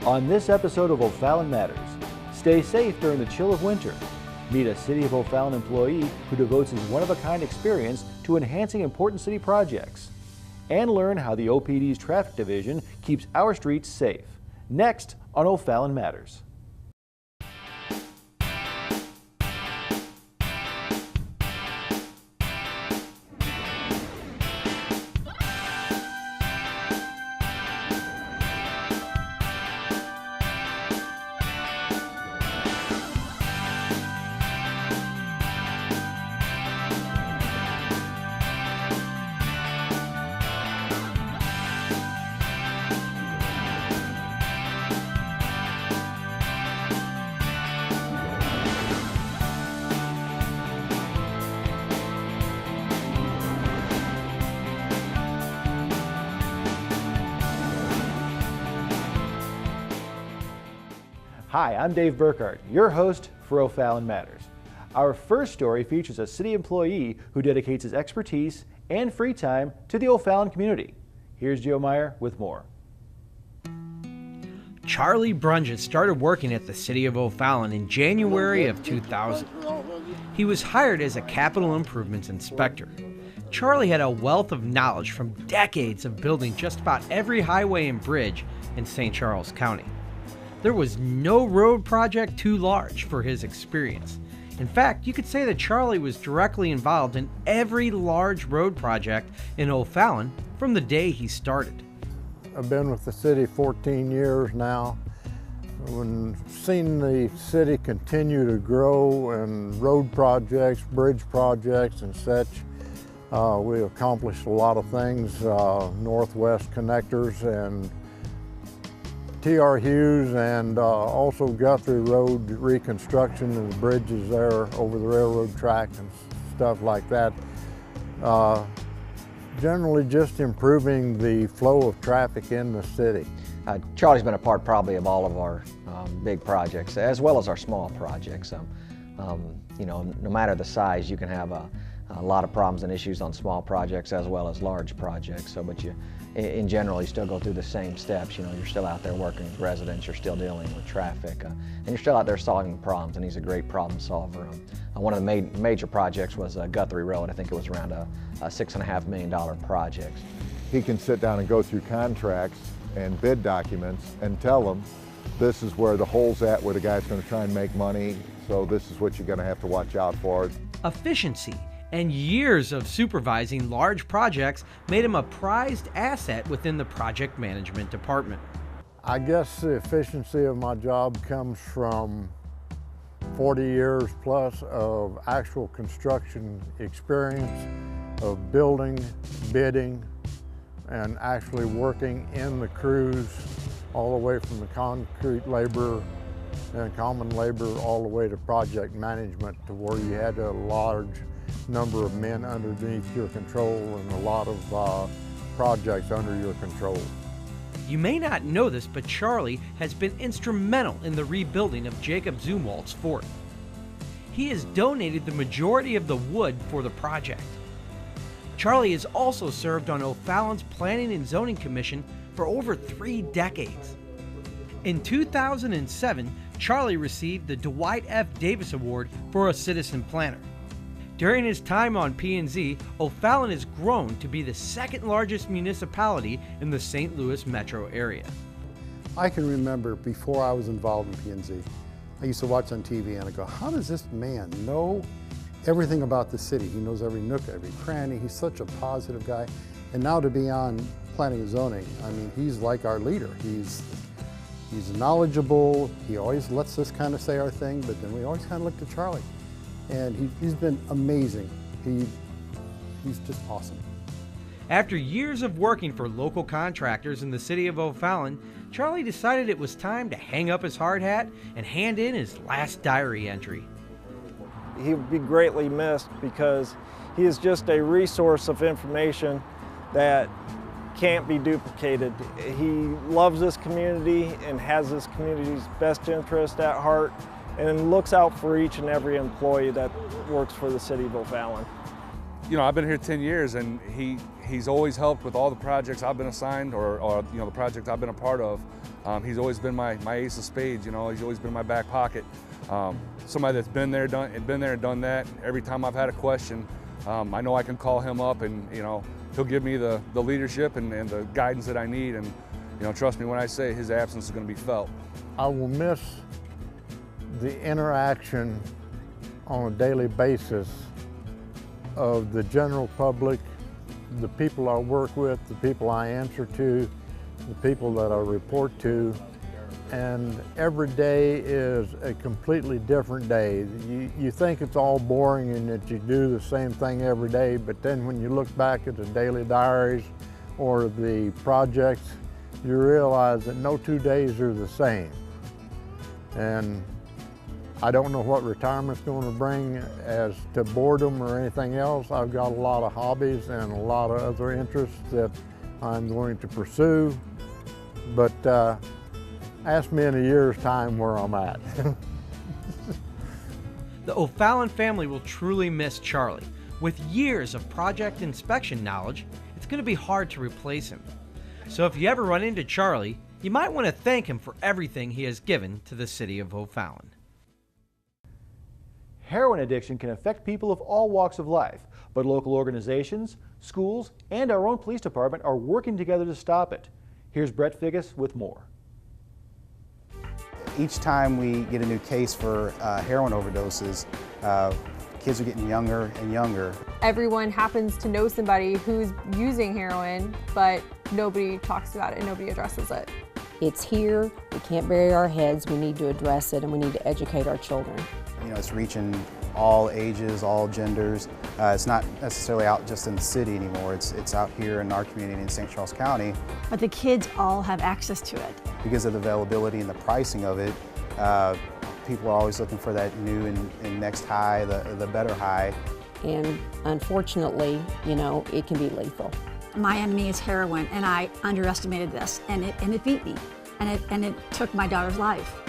On this episode of O'Fallon Matters, stay safe during the chill of winter. Meet a City of O'Fallon employee who devotes his one-of-a-kind experience to enhancing important city projects. And learn how the OPD's traffic division keeps our streets safe. Next on O'Fallon Matters. Hi, I'm Dave Burkhardt, your host for O'Fallon Matters. Our first story features a city employee who dedicates his expertise and free time to the O'Fallon community. Here's Joe Meyer with more. Charlie Brunget started working at the City of O'Fallon in January of 2000. He was hired as a capital improvements inspector. Charlie had a wealth of knowledge from decades of building just about every highway and bridge in St. Charles County. There was no road project too large for his experience. In fact, you could say that Charlie was directly involved in every large road project in O'Fallon from the day he started. I've been with the city 14 years now. When seeing the city continue to grow and road projects, bridge projects and such, we accomplished a lot of things, northwest connectors and T.R. Hughes, and also Guthrie Road reconstruction and the bridges there over the railroad track and stuff like that. Generally just improving the flow of traffic in the city. Charlie's been a part probably of all of our big projects as well as our small projects. You know, no matter the size, you can have a lot of problems and issues on small projects as well as large projects. So, but in general, you still go through the same steps. You know, you're still out there working with residents, you're still dealing with traffic, and you're still out there solving problems, and he's a great problem solver. One of the major projects was Guthrie Road. I think it was around a $6.5 million project. He can sit down and go through contracts and bid documents and tell them, this is where the hole's at, where the guy's going to try and make money, so this is what you're going to have to watch out for. Efficiency and years of supervising large projects made him a prized asset within the project management department. I guess the efficiency of my job comes from 40 years plus of actual construction experience, of building, bidding, and actually working in the crews all the way from the concrete labor and common labor all the way to project management, to where you had a large number of men underneath your control and a lot of projects under your control. You may not know this, but Charlie has been instrumental in the rebuilding of Jacob Zumwalt's fort. He has donated the majority of the wood for the project. Charlie has also served on O'Fallon's Planning and Zoning Commission for over 3 decades. In 2007, Charlie received the Dwight F. Davis Award for a citizen planner. During his time on P&Z, O'Fallon has grown to be the second largest municipality in the St. Louis metro area. I can remember before I was involved in P&Z, I used to watch on TV and I go, how does this man know everything about the city? He knows every nook, every cranny. He's such a positive guy. And now to be on planning and zoning, I mean, he's like our leader. He's knowledgeable. He always lets us kind of say our thing, but then we always kind of look to Charlie. And he's been amazing. He's just awesome. After years of working for local contractors in the city of O'Fallon, Charlie decided it was time to hang up his hard hat and hand in his last diary entry. He would be greatly missed because he is just a resource of information that can't be duplicated. He loves this community and has this community's best interest at heart, and looks out for each and every employee that works for the city of O'Fallon. You know, I've been here 10 years, and he's always helped with all the projects I've been assigned, or you know, the projects I've been a part of. He's always been my ace of spades, you know. He's always been in my back pocket. Somebody that's been there and done that. Every time I've had a question, I know I can call him up, and you know, he'll give me the leadership and the guidance that I need. And you know, trust me when I say his absence is going to be felt. I will miss the interaction on a daily basis of the general public, the people I work with, the people I answer to, the people that I report to, and every day is a completely different day. You think it's all boring and that you do the same thing every day, but then when you look back at the daily diaries or the projects, you realize that no 2 days are the same. And I don't know what retirement's going to bring as to boredom or anything else. I've got a lot of hobbies and a lot of other interests that I'm going to pursue, but ask me in a year's time where I'm at. The O'Fallon family will truly miss Charlie. With years of project inspection knowledge, it's going to be hard to replace him. So if you ever run into Charlie, you might want to thank him for everything he has given to the city of O'Fallon. Heroin addiction can affect people of all walks of life, but local organizations, schools, and our own police department are working together to stop it. Here's Brett Figgis with more. Each time we get a new case for heroin overdoses, kids are getting younger and younger. Everyone happens to know somebody who's using heroin, but nobody talks about it and nobody addresses it. It's here, we can't bury our heads, we need to address it, and we need to educate our children. You know, it's reaching all ages, all genders. It's not necessarily out just in the city anymore, it's out here in our community in St. Charles County. But the kids all have access to it. Because of the availability and the pricing of it, people are always looking for that new and next high, the better high. And unfortunately, you know, it can be lethal. My enemy is heroin, and I underestimated this, and it beat me, and it took my daughter's life.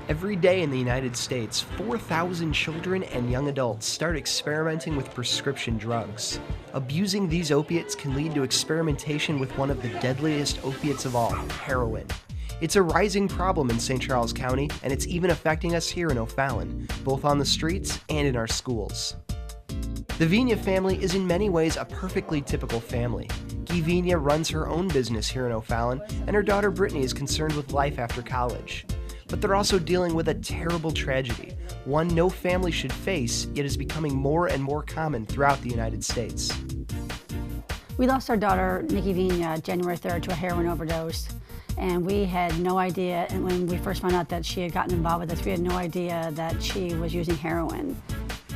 Every day in the United States, 4,000 children and young adults start experimenting with prescription drugs. Abusing these opiates can lead to experimentation with one of the deadliest opiates of all, heroin. It's a rising problem in St. Charles County, and it's even affecting us here in O'Fallon, both on the streets and in our schools. The Vigna family is in many ways a perfectly typical family. Guy Vigna runs her own business here in O'Fallon, and her daughter Brittany is concerned with life after college. But they're also dealing with a terrible tragedy, one no family should face, yet is becoming more and more common throughout the United States. We lost our daughter, Nikki Vigna, January 3rd to a heroin overdose. And we had no idea, and when we first found out that she had gotten involved with this, we had no idea that she was using heroin.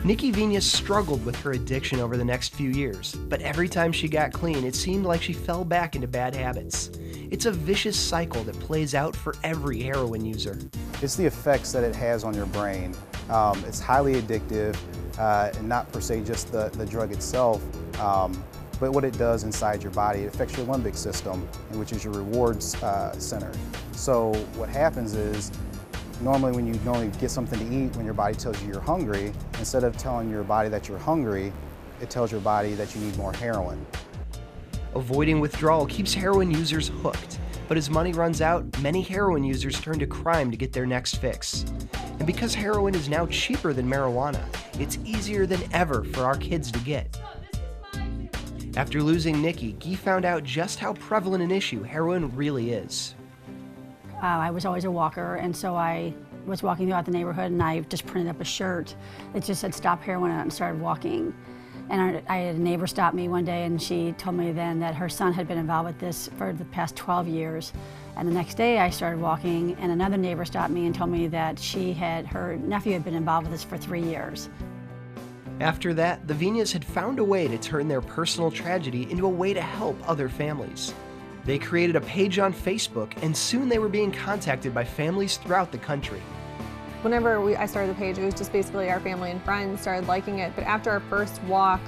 Nikki Vigna struggled with her addiction over the next few years, but every time she got clean, it seemed like she fell back into bad habits. It's a vicious cycle that plays out for every heroin user. It's the effects that it has on your brain. It's highly addictive, and not per se just the drug itself, but what it does inside your body. It affects your limbic system, which is your rewards center. So what happens is, normally when you get something to eat, when your body tells you you're hungry, instead of telling your body that you're hungry, it tells your body that you need more heroin. Avoiding withdrawal keeps heroin users hooked, but as money runs out, many heroin users turn to crime to get their next fix. And because heroin is now cheaper than marijuana, it's easier than ever for our kids to get. After losing Nikki, Guy found out just how prevalent an issue heroin really is. I was always a walker, and so I was walking throughout the neighborhood, and I just printed up a shirt that just said "Stop Heroin" and started walking. And I had a neighbor stop me one day, and she told me then that her son had been involved with this for the past 12 years. And the next day I started walking, and another neighbor stopped me and told me that her nephew had been involved with this for 3 years. After that, the Vignas had found a way to turn their personal tragedy into a way to help other families. They created a page on Facebook, and soon they were being contacted by families throughout the country. Whenever I started the page, it was just basically our family and friends started liking it. But after our first walk,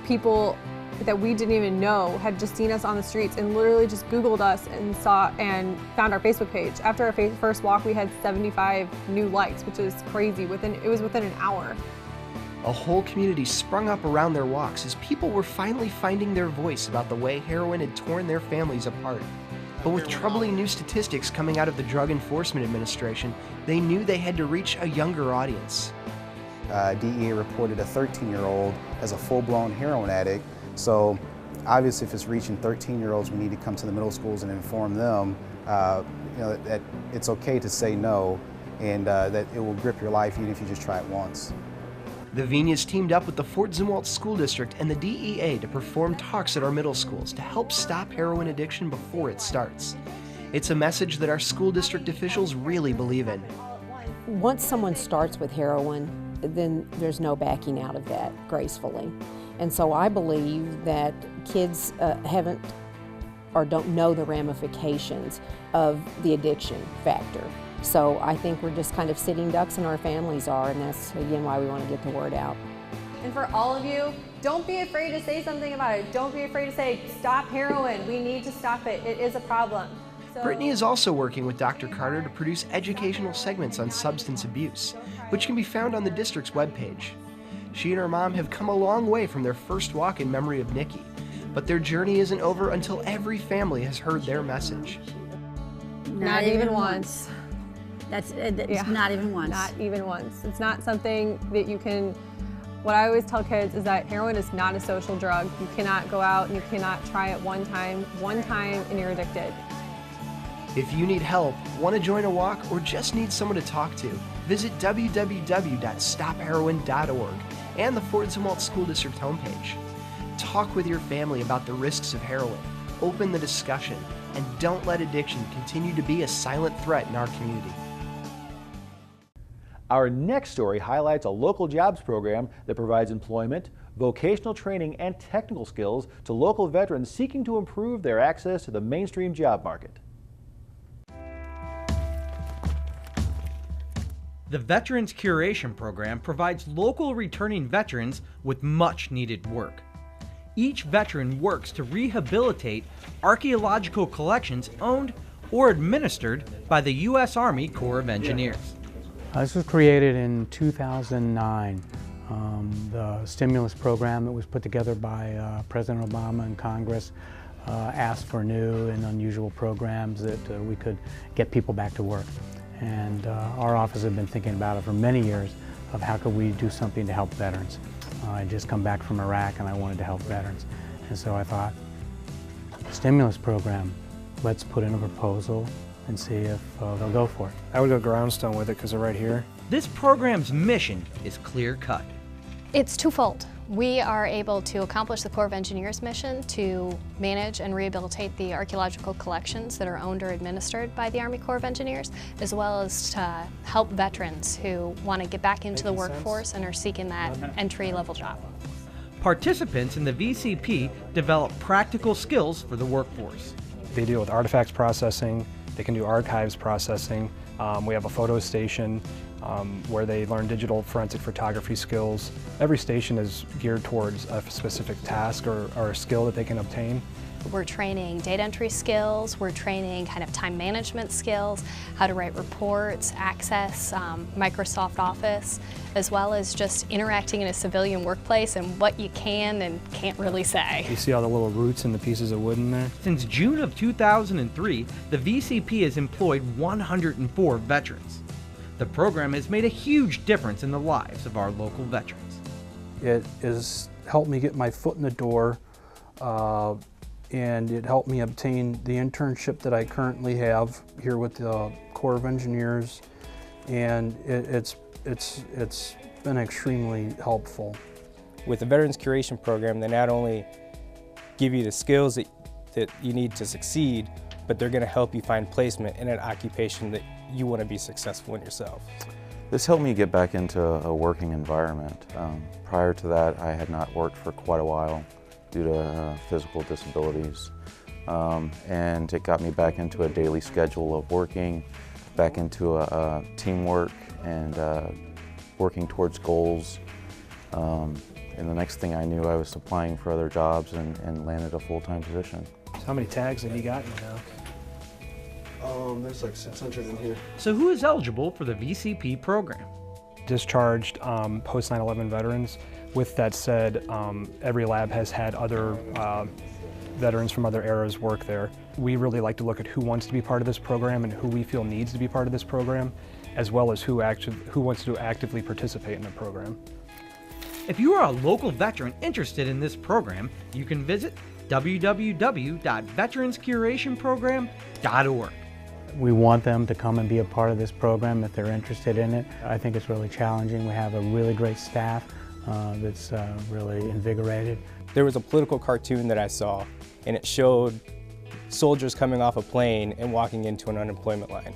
people that we didn't even know had just seen us on the streets and literally just Googled us and found our Facebook page. After our first walk, we had 75 new likes, which is crazy. It was within an hour. A whole community sprung up around their walks as people were finally finding their voice about the way heroin had torn their families apart. But with troubling new statistics coming out of the Drug Enforcement Administration, they knew they had to reach a younger audience. DEA reported a 13-year-old as a full-blown heroin addict. So obviously if it's reaching 13-year-olds, we need to come to the middle schools and inform them that it's okay to say no, and that it will grip your life even if you just try it once. The Vinas teamed up with the Fort Zumwalt School District and the DEA to perform talks at our middle schools to help stop heroin addiction before it starts. It's a message that our school district officials really believe in. Once someone starts with heroin, then there's no backing out of that gracefully. And so I believe that kids haven't or don't know the ramifications of the addiction factor. So I think we're just kind of sitting ducks, and our families are, and that's again why we want to get the word out. And for all of you, don't be afraid to say something about it. Don't be afraid to say, stop heroin. We need to stop it. It is a problem. Brittany is also working with Dr. Carter to produce educational segments on substance abuse, which can be found on the district's webpage. She and her mom have come a long way from their first walk in memory of Nikki, but their journey isn't over until every family has heard their message. Not even once. It's not even once. Not even once. It's not something that you can, what I always tell kids is that heroin is not a social drug. You cannot go out and you cannot try it one time and you're addicted. If you need help, want to join a walk, or just need someone to talk to, visit www.stopheroin.org and the Fort Zumwalt School District homepage. Talk with your family about the risks of heroin, open the discussion, and don't let addiction continue to be a silent threat in our community. Our next story highlights a local jobs program that provides employment, vocational training, and technical skills to local veterans seeking to improve their access to the mainstream job market. The Veterans Curation Program provides local returning veterans with much needed work. Each veteran works to rehabilitate archaeological collections owned or administered by the U.S. Army Corps of Engineers. This was created in 2009. The stimulus program that was put together by President Obama and Congress asked for new and unusual programs that we could get people back to work. And our office had been thinking about it for many years of how could we do something to help veterans. I'd just come back from Iraq and I wanted to help veterans. And so I thought, stimulus program, let's put in a proposal and see if they'll go for it. I would go groundstone with it because they're right here. This program's mission is clear-cut. It's twofold. We are able to accomplish the Corps of Engineers mission to manage and rehabilitate the archaeological collections that are owned or administered by the Army Corps of Engineers, as well as to help veterans who want to get back into the workforce and are seeking that entry-level job. Participants in the VCP develop practical skills for the workforce. They deal with artifacts processing, they can do archives processing. We have a photo station where they learn digital forensic photography skills. Every station is geared towards a specific task or a skill that they can obtain. We're training data entry skills, we're training kind of time management skills, how to write reports, access Microsoft Office, as well as just interacting in a civilian workplace and what you can and can't really say. You see all the little roots and the pieces of wood in there? Since June of 2003, the VCP has employed 104 veterans. The program has made a huge difference in the lives of our local veterans. It has helped me get my foot in the door, and it helped me obtain the internship that I currently have here with the Corps of Engineers, and it's been extremely helpful. With the Veterans Curation Program, they not only give you the skills that you need to succeed, but they're going to help you find placement in an occupation that you want to be successful in yourself. This helped me get back into a working environment. Prior to that, I had not worked for quite a while due to physical disabilities. And it got me back into a daily schedule of working, back into teamwork and working towards goals. And the next thing I knew, I was applying for other jobs and landed a full-time position. How many tags have you gotten now? There's like 600 in here. So who is eligible for the VCP program? Discharged post 9/11 veterans. With that said, every lab has had other veterans from other eras work there. We really like to look at who wants to be part of this program and who we feel needs to be part of this program, as well as who wants to actively participate in the program. If you are a local veteran interested in this program, you can visit www.veteranscurationprogram.org. We want them to come and be a part of this program if they're interested in it. I think it's really challenging. We have a really great staff that's really invigorated. There was a political cartoon that I saw, and it showed soldiers coming off a plane and walking into an unemployment line.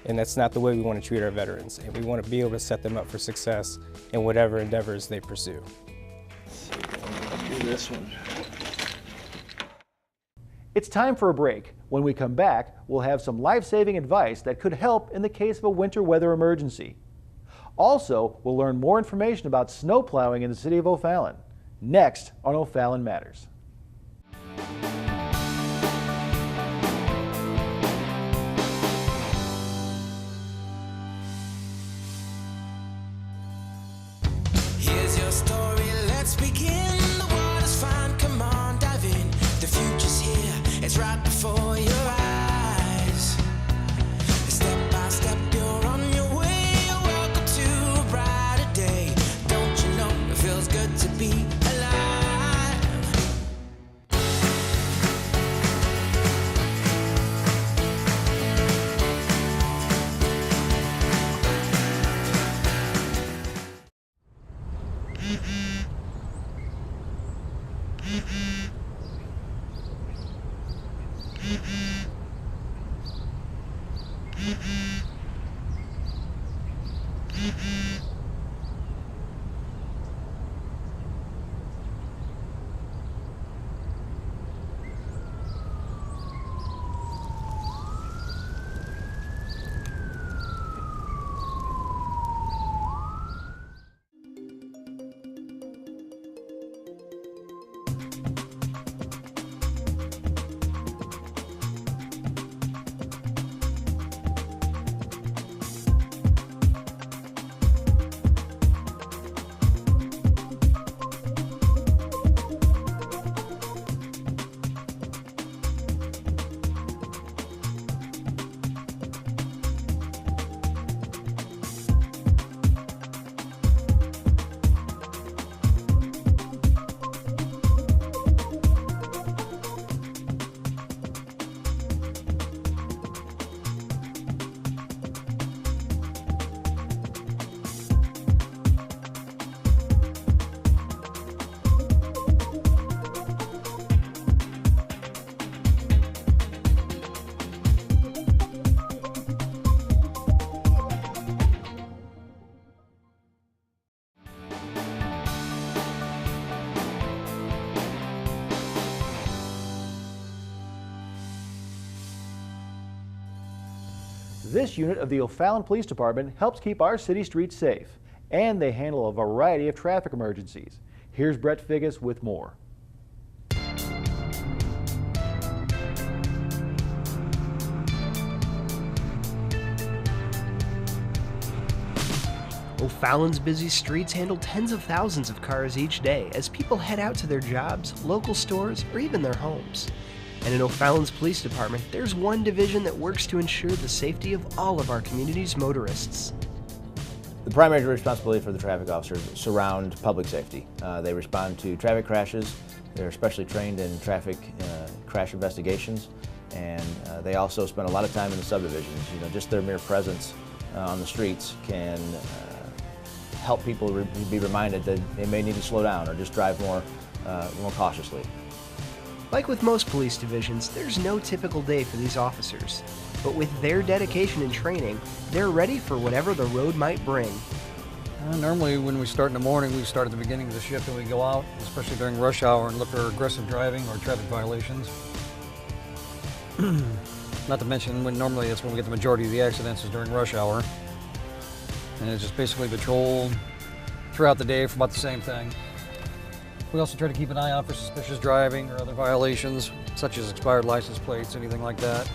And that's not the way we want to treat our veterans. And we want to be able to set them up for success in whatever endeavors they pursue. Do this one. It's time for a break. When we come back, we'll have some life-saving advice that could help in the case of a winter weather emergency. Also, we'll learn more information about snow plowing in the city of O'Fallon. Next on O'Fallon Matters. Here's your story, let's begin. The water's fine, come on, dive in. The future's here, it's right before your eyes. Step by step, you're on your way. Welcome to a brighter day. Don't you know it feels good to be alive? This unit of the O'Fallon Police Department helps keep our city streets safe, and they handle a variety of traffic emergencies. Here's Brett Figgis with more. O'Fallon's busy streets handle tens of thousands of cars each day as people head out to their jobs, local stores, or even their homes. And in O'Fallon's police department, there's one division that works to ensure the safety of all of our community's motorists. The primary responsibility for the traffic officers surround public safety. They respond to traffic crashes. They're especially trained in traffic crash investigations, and they also spend a lot of time in the subdivisions. You know, just their mere presence on the streets can help people be reminded that they may need to slow down or just drive more cautiously. Like with most police divisions, there's no typical day for these officers. But with their dedication and training, they're ready for whatever the road might bring. Normally when we start in the morning, we start at the beginning of the shift and we go out, especially during rush hour, and look for aggressive driving or traffic violations. Not to mention, normally that's when we get the majority of the accidents is during rush hour. And it's just basically patrol throughout the day for about the same thing. We also try to keep an eye out for suspicious driving or other violations, such as expired license plates, anything like that.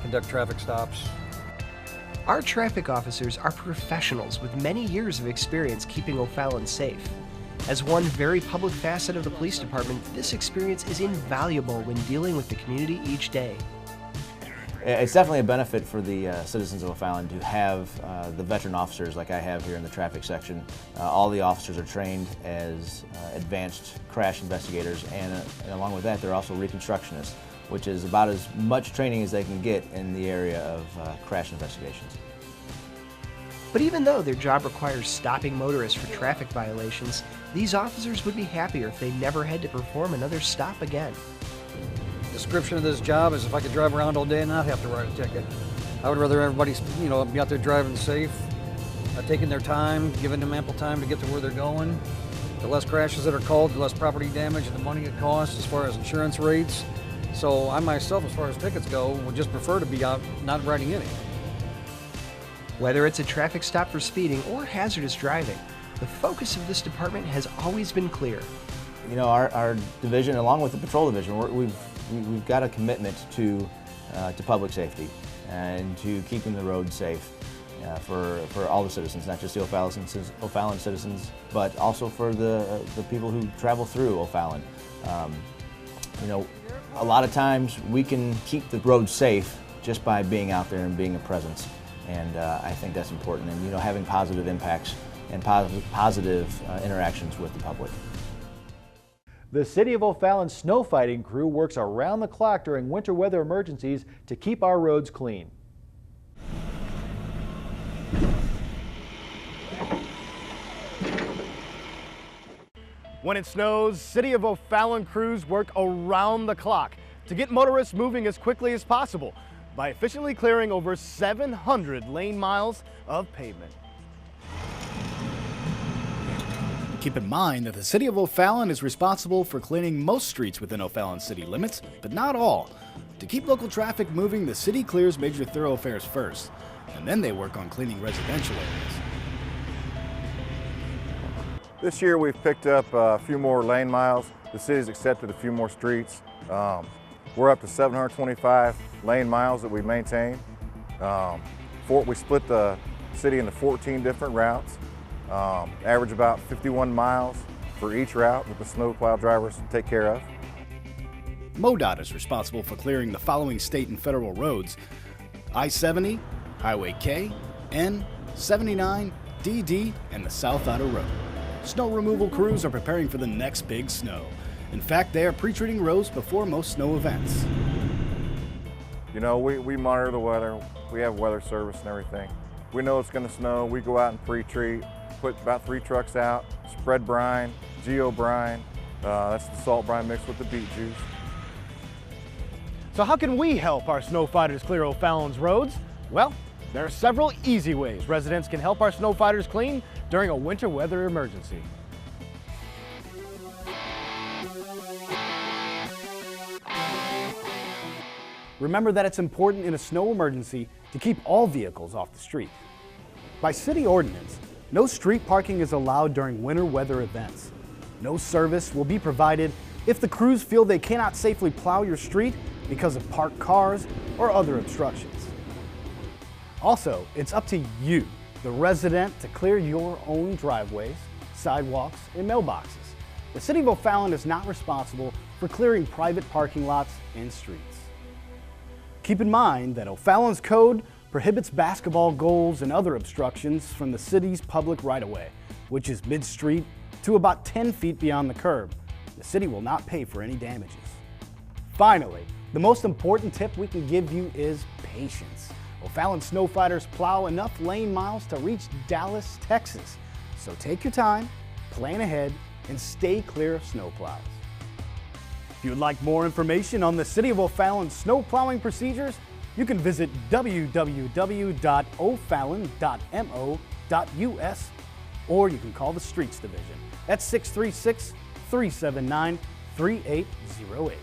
Conduct traffic stops. Our traffic officers are professionals with many years of experience keeping O'Fallon safe. As one very public facet of the police department, this experience is invaluable when dealing with the community each day. It's definitely a benefit for the citizens of O'Fallon to have the veteran officers like I have here in the traffic section. All the officers are trained as advanced crash investigators, and along with that they're also reconstructionists, which is about as much training as they can get in the area of crash investigations. But even though their job requires stopping motorists for traffic violations, these officers would be happier if they never had to perform another stop again. Description of this job is if I could drive around all day and not have to write a ticket. I would rather everybody, be out there driving safe, taking their time, giving them ample time to get to where they're going. The less crashes that are called, the less property damage and the money it costs as far as insurance rates. So I myself, as far as tickets go, would just prefer to be out not writing any. Whether it's a traffic stop for speeding or hazardous driving, the focus of this department has always been clear. Our division, along with the patrol division, we've got a commitment to public safety and to keeping the road safe for all the citizens, not just the O'Fallon citizens, but also for the people who travel through O'Fallon. A lot of times we can keep the road safe just by being out there and being a presence, and I think that's important, and having positive impacts and positive interactions with the public. The City of O'Fallon Snowfighting crew works around the clock during winter weather emergencies to keep our roads clean. When it snows, City of O'Fallon crews work around the clock to get motorists moving as quickly as possible by efficiently clearing over 700 lane miles of pavement. Keep in mind that the City of O'Fallon is responsible for cleaning most streets within O'Fallon city limits, but not all. To keep local traffic moving, the city clears major thoroughfares first, and then they work on cleaning residential areas. This year we've picked up a few more lane miles. The city's accepted a few more streets. We're up to 725 lane miles that we maintain. We split the city into 14 different routes. Average about 51 miles for each route that the snowplow drivers take care of. MoDOT is responsible for clearing the following state and federal roads: I-70, Highway K, N, 79, DD, and the South Outer Road. Snow removal crews are preparing for the next big snow. In fact, they are pre-treating roads before most snow events. We monitor the weather. We have weather service and everything. We know it's going to snow. We go out and pre-treat, put about 3 trucks out, spread brine, geo-brine. That's the salt brine mixed with the beet juice. So how can we help our snow fighters clear O'Fallon's roads? Well, there are several easy ways residents can help our snow fighters clean during a winter weather emergency. Remember that it's important in a snow emergency to keep all vehicles off the street. By city ordinance, no street parking is allowed during winter weather events. No service will be provided if the crews feel they cannot safely plow your street because of parked cars or other obstructions. Also, it's up to you, the resident, to clear your own driveways, sidewalks, and mailboxes. The City of O'Fallon is not responsible for clearing private parking lots and streets. Keep in mind that O'Fallon's code prohibits basketball goals and other obstructions from the city's public right-of-way, which is mid-street to about 10 feet beyond the curb. The city will not pay for any damages. Finally, the most important tip we can give you is patience. O'Fallon snow fighters plow enough lane miles to reach Dallas, Texas. So take your time, plan ahead, and stay clear of snow plows. If you would like more information on the City of O'Fallon snow plowing procedures, you can visit www.ofallon.mo.us, or you can call the Streets Division at 636-379-3808.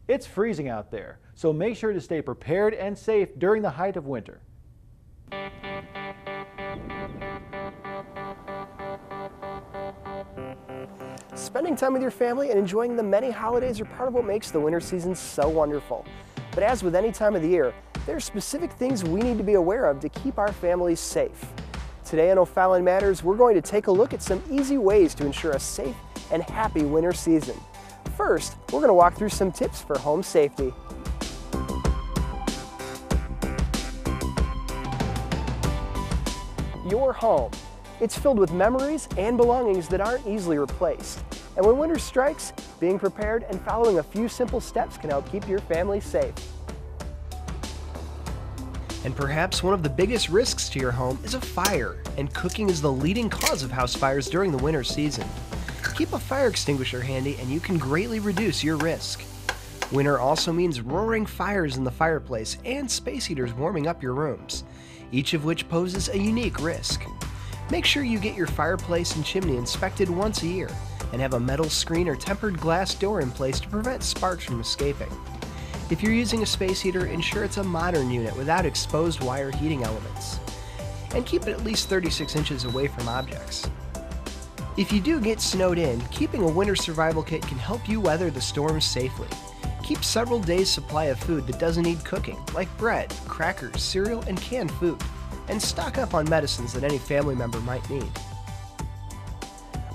It's freezing out there, so make sure to stay prepared and safe during the height of winter. Spending time with your family and enjoying the many holidays are part of what makes the winter season so wonderful. But as with any time of the year, there are specific things we need to be aware of to keep our families safe. Today on O'Fallon Matters, we're going to take a look at some easy ways to ensure a safe and happy winter season. First, we're going to walk through some tips for home safety. Your home. It's filled with memories and belongings that aren't easily replaced. And when winter strikes, being prepared and following a few simple steps can help keep your family safe. And perhaps one of the biggest risks to your home is a fire, and cooking is the leading cause of house fires during the winter season. Keep a fire extinguisher handy and you can greatly reduce your risk. Winter also means roaring fires in the fireplace and space heaters warming up your rooms, each of which poses a unique risk. Make sure you get your fireplace and chimney inspected once a year and have a metal screen or tempered glass door in place to prevent sparks from escaping. If you're using a space heater, ensure it's a modern unit without exposed wire heating elements. And keep it at least 36 inches away from objects. If you do get snowed in, keeping a winter survival kit can help you weather the storms safely. Keep several days' supply of food that doesn't need cooking, like bread, crackers, cereal, and canned food. And stock up on medicines that any family member might need.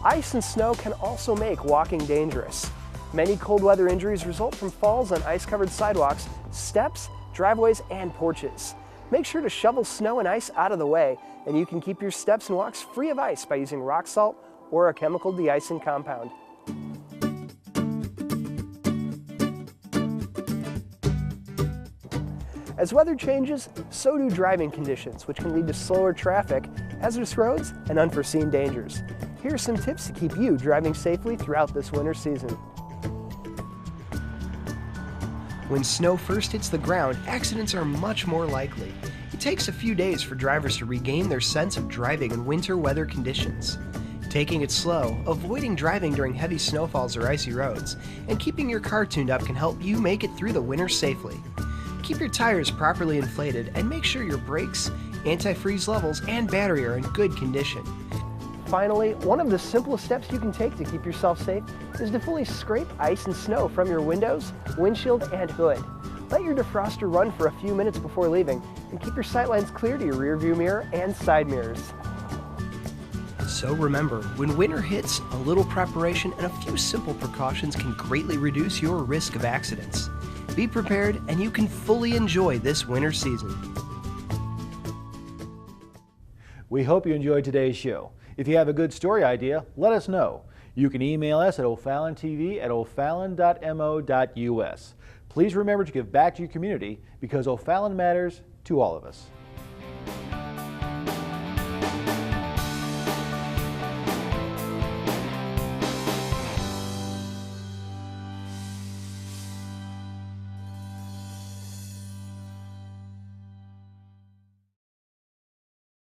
Ice and snow can also make walking dangerous. Many cold weather injuries result from falls on ice-covered sidewalks, steps, driveways, and porches. Make sure to shovel snow and ice out of the way, and you can keep your steps and walks free of ice by using rock salt or a chemical de-icing compound. As weather changes, so do driving conditions, which can lead to slower traffic, hazardous roads, and unforeseen dangers. Here are some tips to keep you driving safely throughout this winter season. When snow first hits the ground, accidents are much more likely. It takes a few days for drivers to regain their sense of driving in winter weather conditions. Taking it slow, avoiding driving during heavy snowfalls or icy roads, and keeping your car tuned up can help you make it through the winter safely. Keep your tires properly inflated and make sure your brakes, antifreeze levels, and battery are in good condition. Finally, one of the simplest steps you can take to keep yourself safe is to fully scrape ice and snow from your windows, windshield, and hood. Let your defroster run for a few minutes before leaving, and keep your sightlines clear to your rearview mirror and side mirrors. So remember, when winter hits, a little preparation and a few simple precautions can greatly reduce your risk of accidents. Be prepared and you can fully enjoy this winter season. We hope you enjoyed today's show. If you have a good story idea, let us know. You can email us at OFallonTV@OFallon.mo.us. Please remember to give back to your community because O'Fallon matters to all of us.